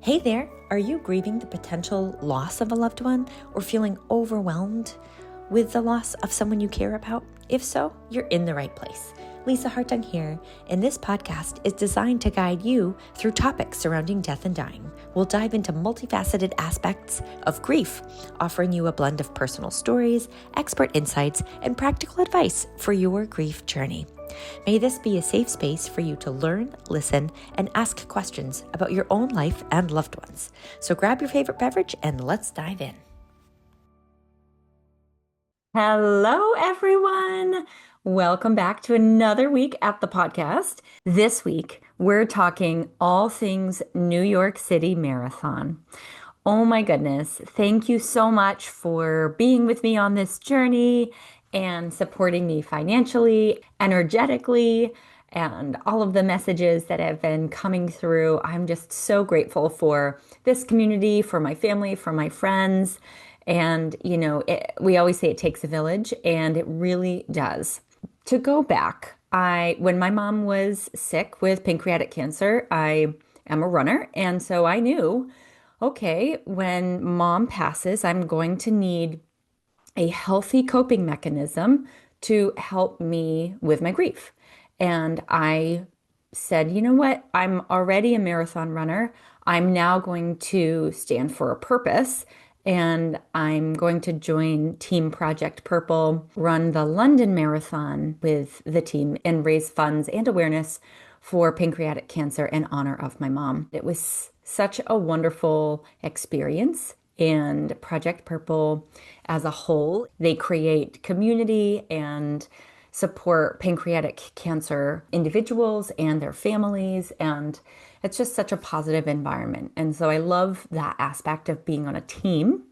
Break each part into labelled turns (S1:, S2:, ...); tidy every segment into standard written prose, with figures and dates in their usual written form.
S1: Hey there, are you grieving the potential loss of a loved one or feeling overwhelmed with the loss of someone you care about? If so, you're in the right place. Lisa Hartung here, and this podcast is designed to guide you through topics surrounding death and dying. We'll dive into multifaceted aspects of grief, offering you a blend of personal stories, expert insights, and practical advice for your grief journey. May this be a safe space for you to learn, listen, and ask questions about your own life and loved ones. So grab your favorite beverage and let's dive in. Hello, everyone. Welcome back to another week at the podcast. This week, we're talking all things New York City Marathon. Oh my goodness. Thank you so much for being with me on this journey and supporting me financially, energetically, and all of the messages that have been coming through. I'm just so grateful for this community, for my family, for my friends. And, we always say it takes a village, and it really does. To go back, when my mom was sick with pancreatic cancer, I am a runner. And so I knew, okay, when mom passes, I'm going to need a healthy coping mechanism to help me with my grief. And I said, you know what? I'm already a marathon runner. I'm now going to stand for a purpose. And I'm going to join Team Project Purple, run the London Marathon with the team, and raise funds and awareness for pancreatic cancer in honor of my mom. It was such a wonderful experience. And Project Purple as a whole, they create community and support pancreatic cancer individuals and their families. And it's just such a positive environment. And so I love that aspect of being on a team.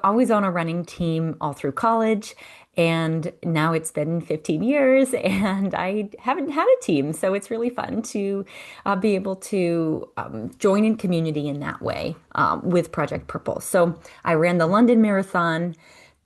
S1: Always on a running team all through college. And now it's been 15 years and I haven't had a team. So it's really fun to be able to join in community in that way with Project Purple. So I ran the London Marathon.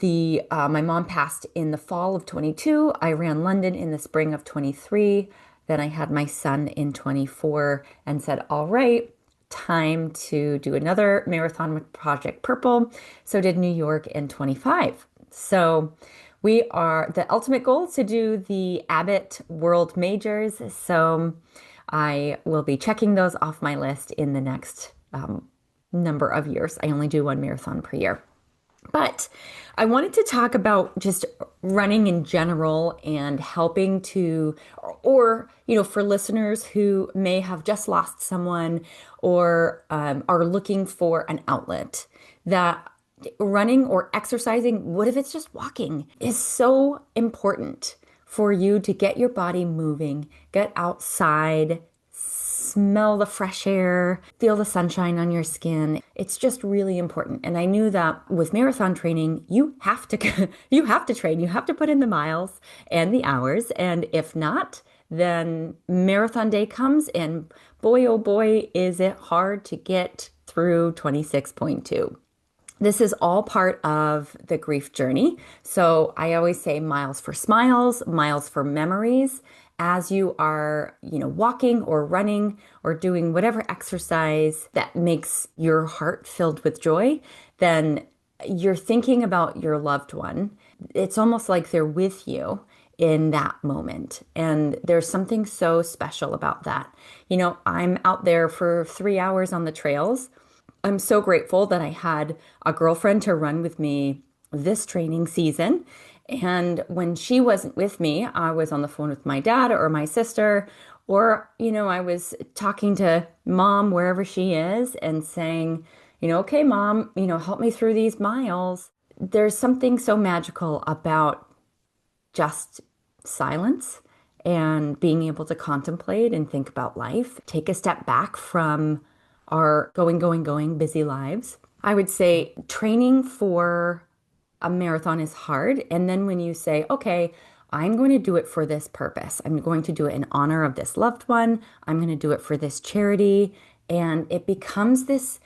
S1: My mom passed in the fall of 22. I ran London in the spring of 23. Then I had my son in 24 and said, all right, time to do another marathon with Project Purple. So did New York in 25. So the ultimate goal is to do the Abbott World Majors. So I will be checking those off my list in the next number of years. I only do one marathon per year. But I wanted to talk about just running in general and helping to, or, for listeners who may have just lost someone or are looking for an outlet, that running or exercising, what if it's just walking, is so important for you to get your body moving, get outside, smell the fresh air, feel the sunshine on your skin. It's just really important. And I knew that with marathon training, you have to train, you have to put in the miles and the hours. And if not, then marathon day comes and boy, oh boy, is it hard to get through 26.2. This is all part of the grief journey. So I always say miles for smiles, miles for memories. As you are, walking or running or doing whatever exercise that makes your heart filled with joy, then you're thinking about your loved one. It's almost like they're with you in that moment. And there's something so special about that. I'm out there for 3 hours on the trails. I'm so grateful that I had a girlfriend to run with me this training season. And when she wasn't with me, I was on the phone with my dad or my sister, or, I was talking to mom wherever she is and saying, okay, mom, help me through these miles. There's something so magical about just silence and being able to contemplate and think about life, take a step back from our going, busy lives. I would say training for a marathon is hard. And then when you say, okay, I'm going to do it for this purpose. I'm going to do it in honor of this loved one. I'm going to do it for this charity. And it becomes this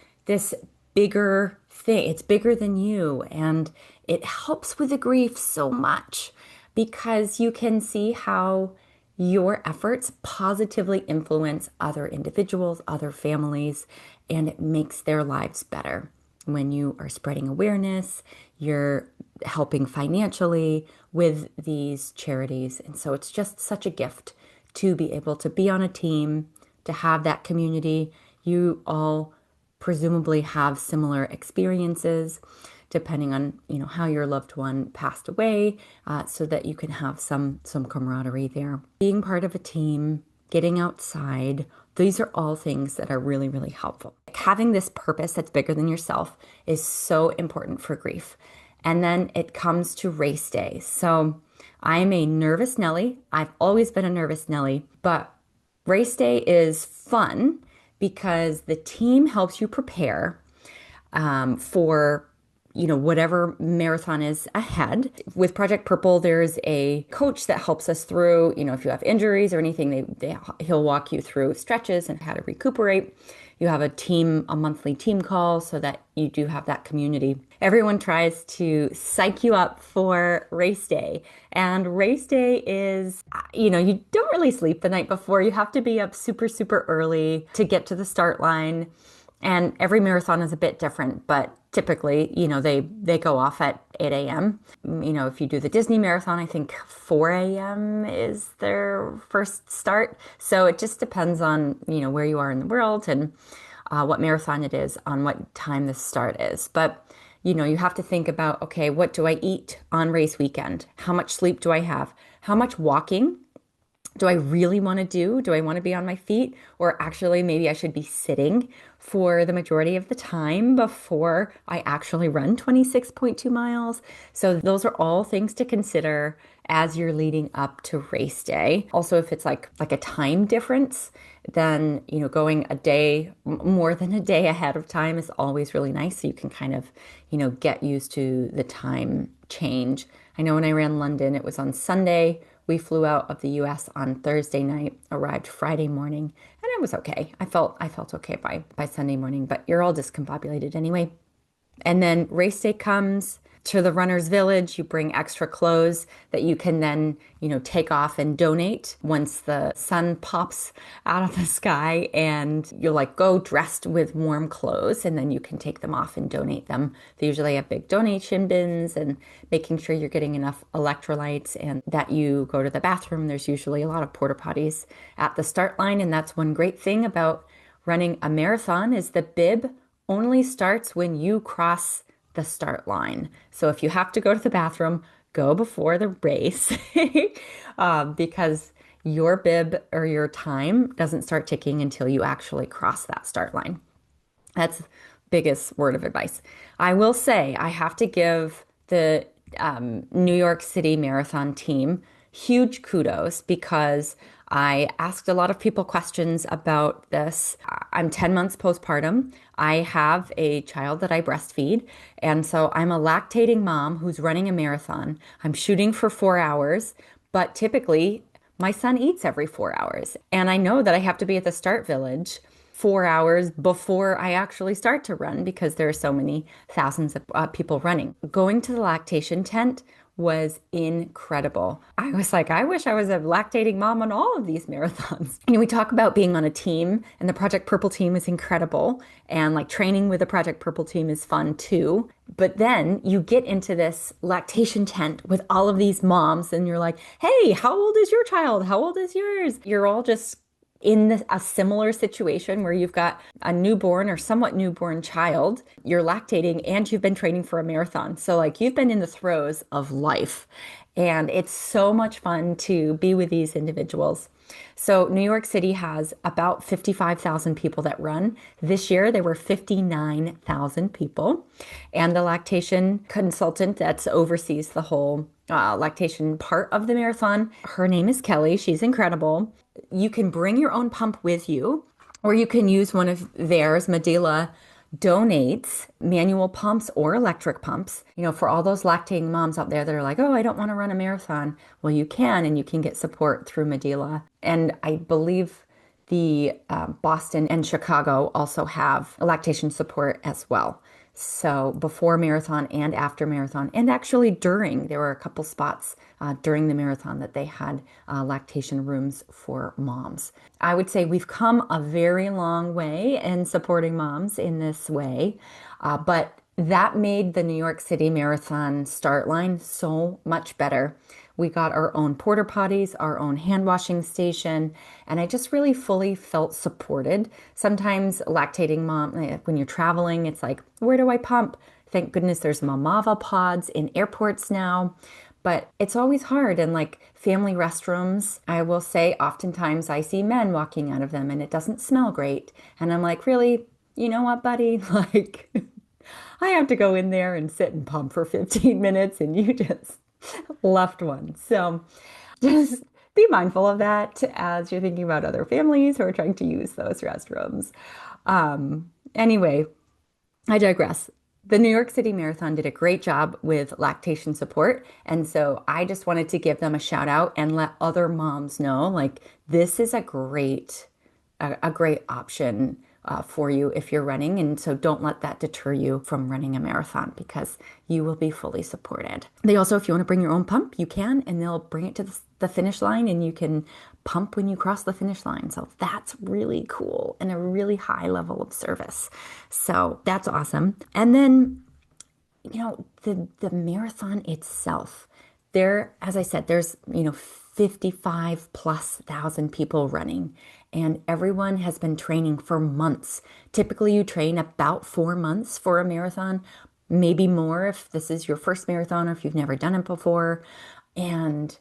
S1: bigger thing. It's bigger than you. And it helps with the grief so much because you can see how your efforts positively influence other individuals, other families, and it makes their lives better. When you are spreading awareness, you're helping financially with these charities. And so it's just such a gift to be able to be on a team, to have that community. You all presumably have similar experiences depending on how your loved one passed away, so that you can have some camaraderie there. Being part of a team, getting outside, these are all things that are really, really helpful. Having this purpose that's bigger than yourself is so important for grief. And then it comes to race day. So I'm a nervous Nelly. I've always been a nervous Nelly, but race day is fun because the team helps you prepare for whatever marathon is ahead. With Project Purple, there's a coach that helps us through, if you have injuries or anything, he'll walk you through stretches and how to recuperate. You have a monthly team call so that you do have that community. Everyone tries to psych you up for race day. And race day is, you don't really sleep the night before. You have to be up super, super early to get to the start line. And every marathon is a bit different, but typically, they go off at 8 a.m. If you do the Disney marathon, I think 4 a.m. is their first start. So it just depends on, where you are in the world and what marathon it is, on what time the start is. But, you have to think about, okay, what do I eat on race weekend? How much sleep do I have? How much walking do I really want to do? Do I want to be on my feet? Or actually, maybe I should be sitting for the majority of the time before I actually run 26.2 miles. So those are all things to consider as you're leading up to race day. Also, if it's like a time difference, then, going a day, more than a day ahead of time is always really nice. So you can kind of, get used to the time change. I know when I ran London, it was on Sunday. We flew out of the US on Thursday night, arrived Friday morning, and it was okay. I felt okay by Sunday morning, but you're all discombobulated anyway. And then race day comes to the runner's village. You bring extra clothes that you can then, take off and donate once the sun pops out of the sky, and you'll go dressed with warm clothes, and then you can take them off and donate them. They usually have big donation bins, and making sure you're getting enough electrolytes and that you go to the bathroom. There's usually a lot of porta potties at the start line. And that's one great thing about running a marathon is the bib only starts when you cross the start line. So if you have to go to the bathroom, go before the race because your bib or your time doesn't start ticking until you actually cross that start line. That's the biggest word of advice. I will say I have to give the New York City Marathon team huge kudos because I asked a lot of people questions about this. I'm 10 months postpartum. I have a child that I breastfeed. And so I'm a lactating mom who's running a marathon. I'm shooting for 4 hours, but typically my son eats every 4 hours. And I know that I have to be at the start village 4 hours before I actually start to run because there are so many thousands of people running. Going to the lactation tent was incredible. I was like, I wish I was a lactating mom on all of these marathons. We talk about being on a team, and the Project Purple team is incredible. And training with the Project Purple team is fun too. But then you get into this lactation tent with all of these moms, and you're like, hey, how old is your child? How old is yours? You're all just in a similar situation where you've got a newborn or somewhat newborn child, you're lactating, and you've been training for a marathon. So you've been in the throes of life. And it's so much fun to be with these individuals. So New York City has about 55,000 people that run. This year, there were 59,000 people. And the lactation consultant that oversees the whole lactation part of the marathon, her name is Kelly. She's incredible. You can bring your own pump with you, or you can use one of theirs. Medela donates manual pumps or electric pumps, for all those lactating moms out there that are like, oh, I don't want to run a marathon. Well, you can, and you can get support through Medela. And I believe the Boston and Chicago also have lactation support as well. So before marathon and after marathon, and actually during, there were a couple spots during the marathon that they had lactation rooms for moms. I would say we've come a very long way in supporting moms in this way, but that made the New York City Marathon start line so much better. We got our own porta potties, our own hand washing station, and I just really fully felt supported. Sometimes lactating mom, when you're traveling, it's like, where do I pump? Thank goodness there's Mamava pods in airports now, but it's always hard. And like family restrooms, I will say, oftentimes I see men walking out of them and it doesn't smell great. And I'm like, really? You know what, buddy? Like, I have to go in there and sit and pump for 15 minutes and you just left one. So just be mindful of that as you're thinking about other families who are trying to use those restrooms. Anyway, I digress. The New York City Marathon did a great job with lactation support. And so I just wanted to give them a shout out and let other moms know, like, this is a great option for you if you're running. And so don't let that deter you from running a marathon because you will be fully supported. They also, if you want to bring your own pump, you can, and they'll bring it to the finish line and you can pump when you cross the finish line. So that's really cool and a really high level of service. So that's awesome. And then, the marathon itself, as I said, there's, 55 plus thousand people running, and everyone has been training for months. Typically, you train about 4 months for a marathon, maybe more if this is your first marathon or if you've never done it before. And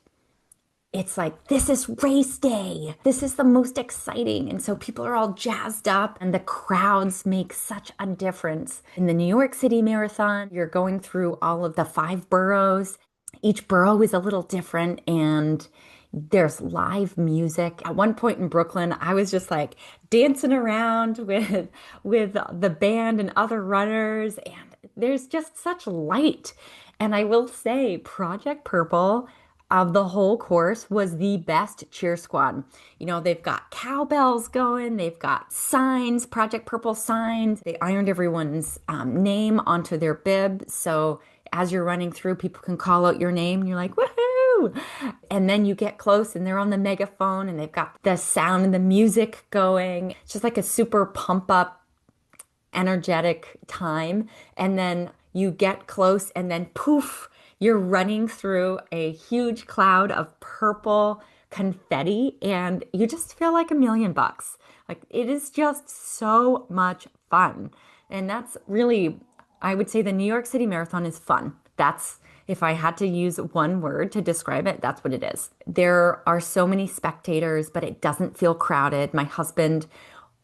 S1: it's like, this is race day. This is the most exciting. And so people are all jazzed up and the crowds make such a difference. In the New York City Marathon, you're going through all of the 5 boroughs. Each borough is a little different and there's live music. At one point in Brooklyn, I was just like dancing around with the band and other runners, and there's just such light. And I will say, Project Purple of the whole course was the best cheer squad. They've got cowbells going, they've got signs, Project Purple signs. They ironed everyone's name onto their bib. So as you're running through, people can call out your name and you're like, woohoo! And then you get close and they're on the megaphone and they've got the sound and the music going. It's just like a super pump up, energetic time. And then you get close and then poof, you're running through a huge cloud of purple confetti and you just feel like $1,000,000. Like, it is just so much fun. And that's really, I would say the New York City Marathon is fun. That's, if I had to use one word to describe it, that's what it is. There are so many spectators, but it doesn't feel crowded. My husband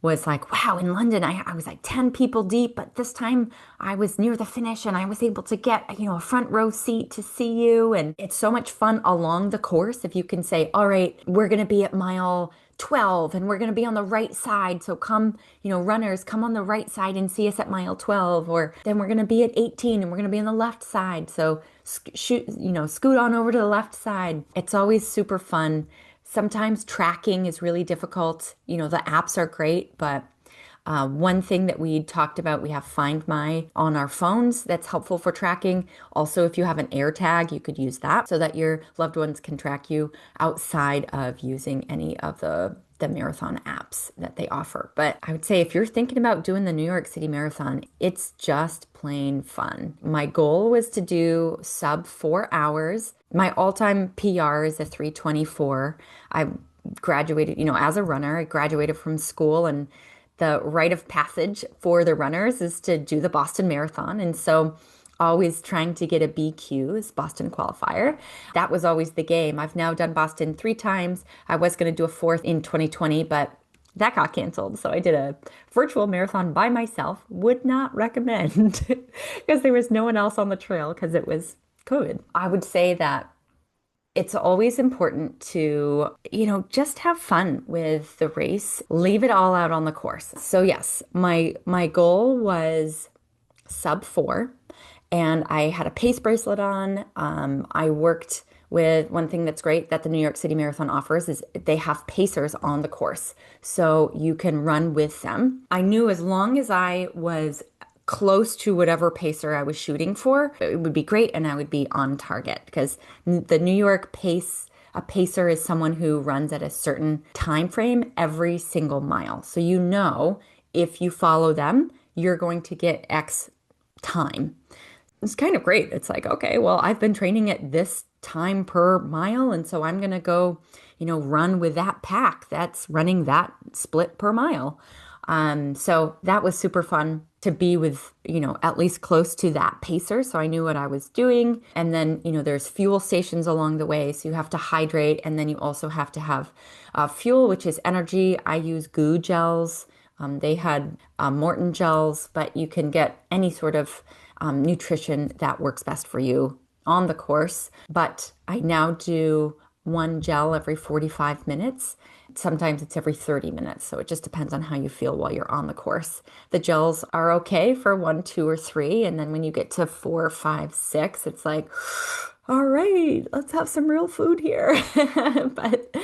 S1: was like, wow, in London, I was like 10 people deep, but this time I was near the finish and I was able to get, a front row seat to see you. And it's so much fun along the course. If you can say, all right, we're going to be at mile 12 and we're going to be on the right side. So come, runners, come on the right side and see us at mile 12, or then we're going to be at 18 and we're going to be on the left side. So scoot on over to the left side. It's always super fun. Sometimes tracking is really difficult. The apps are great, but one thing that we talked about, we have Find My on our phones that's helpful for tracking. Also, if you have an air tag, you could use that so that your loved ones can track you outside of using any of the marathon apps that they offer. But I would say if you're thinking about doing the New York City Marathon, it's just plain fun. My goal was to do sub 4 hours. My all-time PR is a 3:24. I graduated, as a runner, I graduated from school, and the rite of passage for the runners is to do the Boston Marathon. And so always trying to get a BQ as Boston qualifier. That was always the game. I've now done Boston 3 times. I was going to do a fourth in 2020, but that got canceled. So I did a virtual marathon by myself. Would not recommend because there was no one else on the trail because it was COVID. I would say that it's always important to, just have fun with the race. Leave it all out on the course. So yes, my goal was sub 4. And I had a pace bracelet on. I worked with one thing that's great that the New York City Marathon offers is they have pacers on the course. So you can run with them. I knew as long as I was close to whatever pacer I was shooting for, it would be great and I would be on target because the New York pace, a pacer is someone who runs at a certain time frame every single mile. So you know if you follow them, you're going to get X time. It's kind of great. It's like, okay, well, I've been training at this time per mile, and so I'm going to go, run with that pack that's running that split per mile. So that was super fun to be with, at least close to that pacer. So I knew what I was doing. And then, there's fuel stations along the way. So you have to hydrate. And then you also have to have fuel, which is energy. I use goo gels. They had Morton gels, but you can get any sort of nutrition that works best for you on the course. But I now do one gel every 45 minutes. Sometimes it's every 30 minutes. So it just depends on how you feel while you're on the course. The gels are okay for 1, 2, or 3. And then when you get to 4, 5, 6, it's like, all right, let's have some real food here. But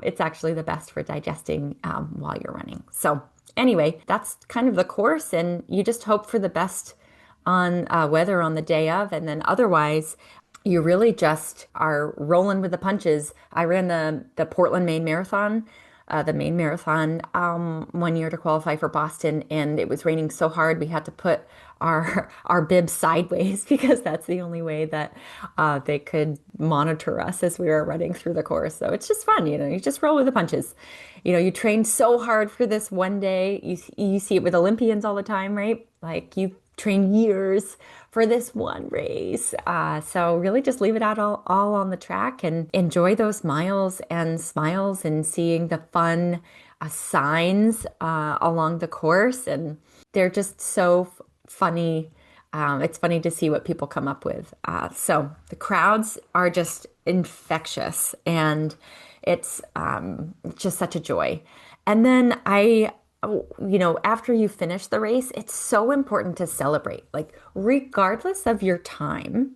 S1: it's actually the best for digesting while you're running. So anyway, that's kind of the course. And you just hope for the best on weather on the day of. And then otherwise, you really just are rolling with the punches. I ran the Portland, Maine Marathon, the Maine Marathon, one year to qualify for Boston, and it was raining so hard we had to put our bibs sideways because that's the only way that they could monitor us as we were running through the course. So it's just fun, you just roll with the punches. You train so hard for this one day. You see it with Olympians all the time, right? Like you train years for this one race. So really just leave it out all on the track and enjoy those miles and smiles and seeing the fun signs along the course. And they're just so funny. It's funny to see what people come up with. So the crowds are just infectious and it's just such a joy. And then after you finish the race, it's so important to celebrate, like regardless of your time,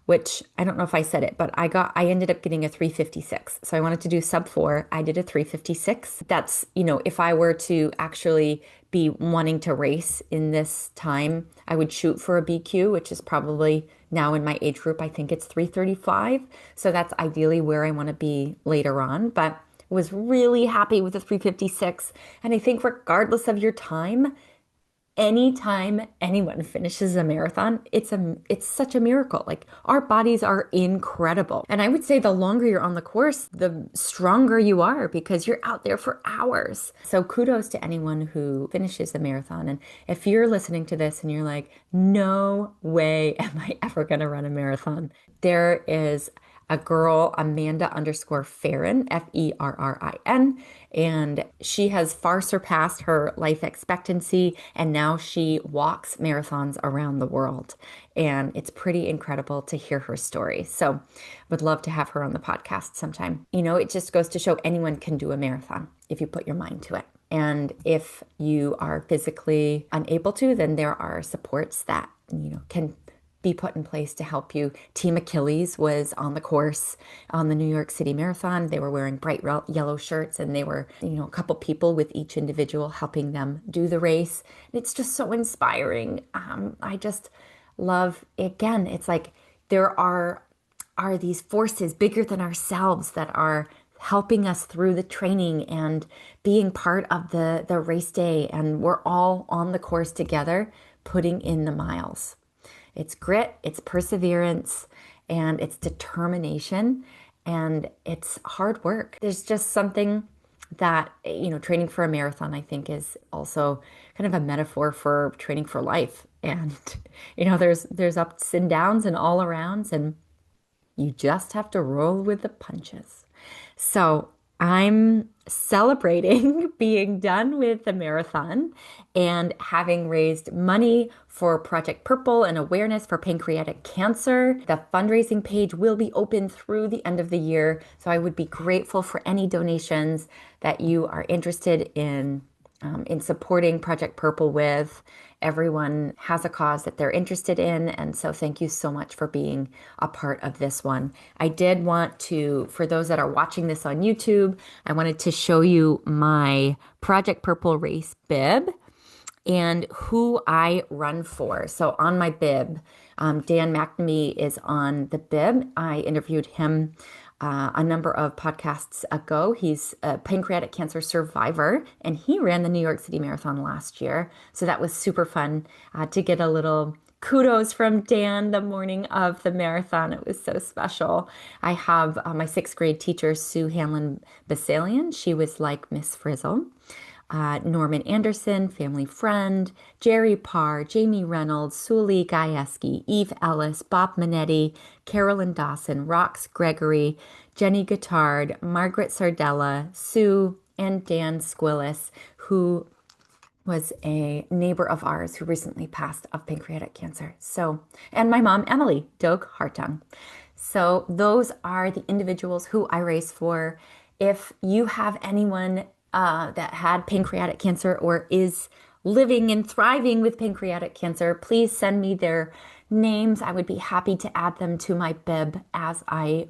S1: which I don't know if I said it, but I ended up getting a 3:56. So I wanted to do sub 4. I did a 3:56. That's, if I were to actually be wanting to race in this time, I would shoot for a BQ, which is probably now in my age group, I think it's 3:35. So that's ideally where I want to be later on. But was really happy with the 3:56. And I think regardless of your time, anytime anyone finishes a marathon, it's such a miracle. Like our bodies are incredible. And I would say the longer you're on the course, the stronger you are because you're out there for hours. So kudos to anyone who finishes a marathon. And if you're listening to this and you're like, no way am I ever going to run a marathon, there is a girl, Amanda_Ferrin, Ferrin, and she has far surpassed her life expectancy, and now she walks marathons around the world. And it's pretty incredible to hear her story. So would love to have her on the podcast sometime. It just goes to show anyone can do a marathon if you put your mind to it. And if you are physically unable to, then there are supports that, can be put in place to help you. Team Achilles was on the course on the New York City Marathon. They were wearing bright yellow shirts and they were, a couple people with each individual helping them do the race. It's just so inspiring. I just love, again, it's like there are these forces bigger than ourselves that are helping us through the training and being part of the race day. And we're all on the course together, putting in the miles. It's grit, it's perseverance, and it's determination, and it's hard work. There's just something that, training for a marathon, I think, is also kind of a metaphor for training for life. And, there's ups and downs and all arounds, and you just have to roll with the punches. So I'm celebrating being done with the marathon and having raised money for Project Purple and awareness for pancreatic cancer. The fundraising page will be open through the end of the year. So I would be grateful for any donations that you are interested in supporting Project Purple with. Everyone has a cause that they're interested in. And so thank you so much for being a part of this one. I did want to, for those that are watching this on YouTube, I wanted to show you my Project Purple race bib. and who I run for. So on my bib, Dan McNamee is on the bib. I interviewed him a number of podcasts ago. He's a pancreatic cancer survivor, and he ran the New York City Marathon last year. So that was super fun to get a little kudos from Dan the morning of the marathon. It was so special. I have my sixth grade teacher, Sue Hanlon Basalian. She was like Miss Frizzle. Norman Anderson, family friend, Jerry Parr, Jamie Reynolds, Suli Gajewski, Eve Ellis, Bob Minetti, Carolyn Dawson, Rox Gregory, Jenny Guittard, Margaret Sardella, Sue, and Dan Squillis, who was a neighbor of ours who recently passed of pancreatic cancer. So, and my mom, Emily Doak Hartung. So those are the individuals who I race for. If you have anyone that had pancreatic cancer or is living and thriving with pancreatic cancer, please send me their names. I would be happy to add them to my bib as I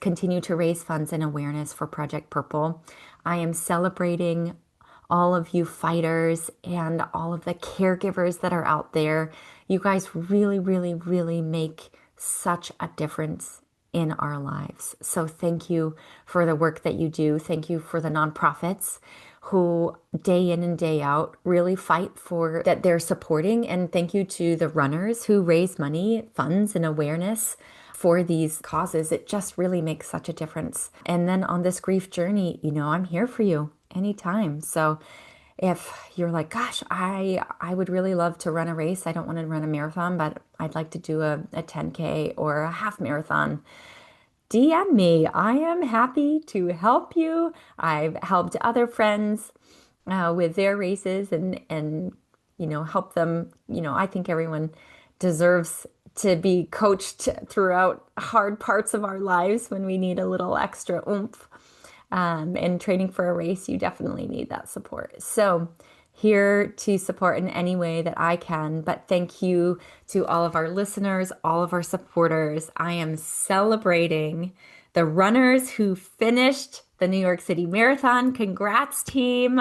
S1: continue to raise funds and awareness for Project Purple. I am celebrating all of you fighters and all of the caregivers that are out there. You guys really, really, really make such a difference in our lives. So thank you for the work that you do. Thank you for the nonprofits who day in and day out really fight for that they're supporting. And thank you to the runners who raise money, funds, and awareness for these causes. It just really makes such a difference. And then on this grief journey, I'm here for you anytime. So if you're like, gosh, I would really love to run a race. I don't want to run a marathon, but I'd like to do a 10K or a half marathon. DM me. I am happy to help you. I've helped other friends with their races and help them. I think everyone deserves to be coached throughout hard parts of our lives when we need a little extra oomph. And training for a race, you definitely need that support. So here to support in any way that I can. But thank you to all of our listeners, all of our supporters. I am celebrating the runners who finished the New York City Marathon. Congrats, team.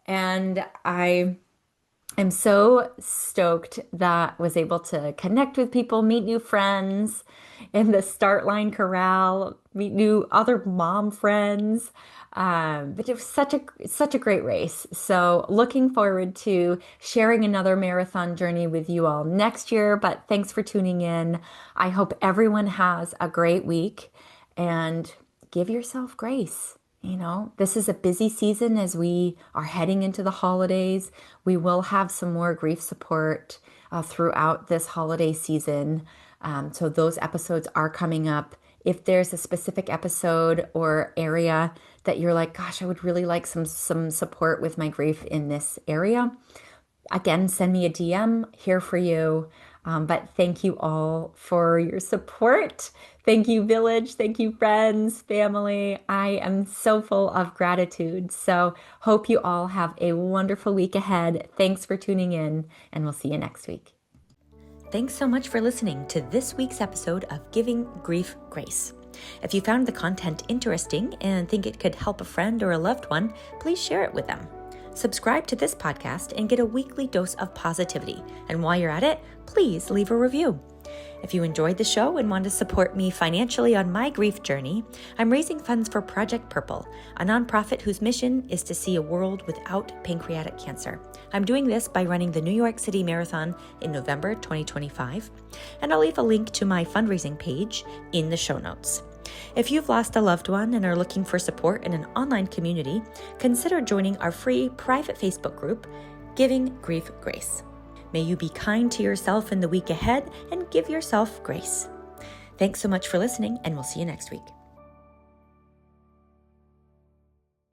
S1: And I am so stoked that I was able to connect with people, meet new friends in the start line corral, meet new other mom friends. But it was such a great race. So looking forward to sharing another marathon journey with you all next year. But thanks for tuning in. I hope everyone has a great week and give yourself grace. This is a busy season as we are heading into the holidays. We will have some more grief support throughout this holiday season. So those episodes are coming up. If there's a specific episode or area that you're like, gosh, I would really like some support with my grief in this area, again, send me a DM, here for you. But thank you all for your support. Thank you, village. Thank you, friends, family. I am so full of gratitude. So hope you all have a wonderful week ahead. Thanks for tuning in, and we'll see you next week. Thanks so much for listening to this week's episode of Giving Grief Grace. If you found the content interesting and think it could help a friend or a loved one, please share it with them. Subscribe to this podcast and get a weekly dose of positivity. And while you're at it, please leave a review. If you enjoyed the show and want to support me financially on my grief journey, I'm raising funds for Project Purple, a nonprofit whose mission is to see a world without pancreatic cancer. I'm doing this by running the New York City Marathon in November 2025, and I'll leave a link to my fundraising page in the show notes. If you've lost a loved one and are looking for support in an online community, consider joining our free private Facebook group, Giving Grief Grace. May you be kind to yourself in the week ahead and give yourself grace. Thanks so much for listening, and we'll see you next week.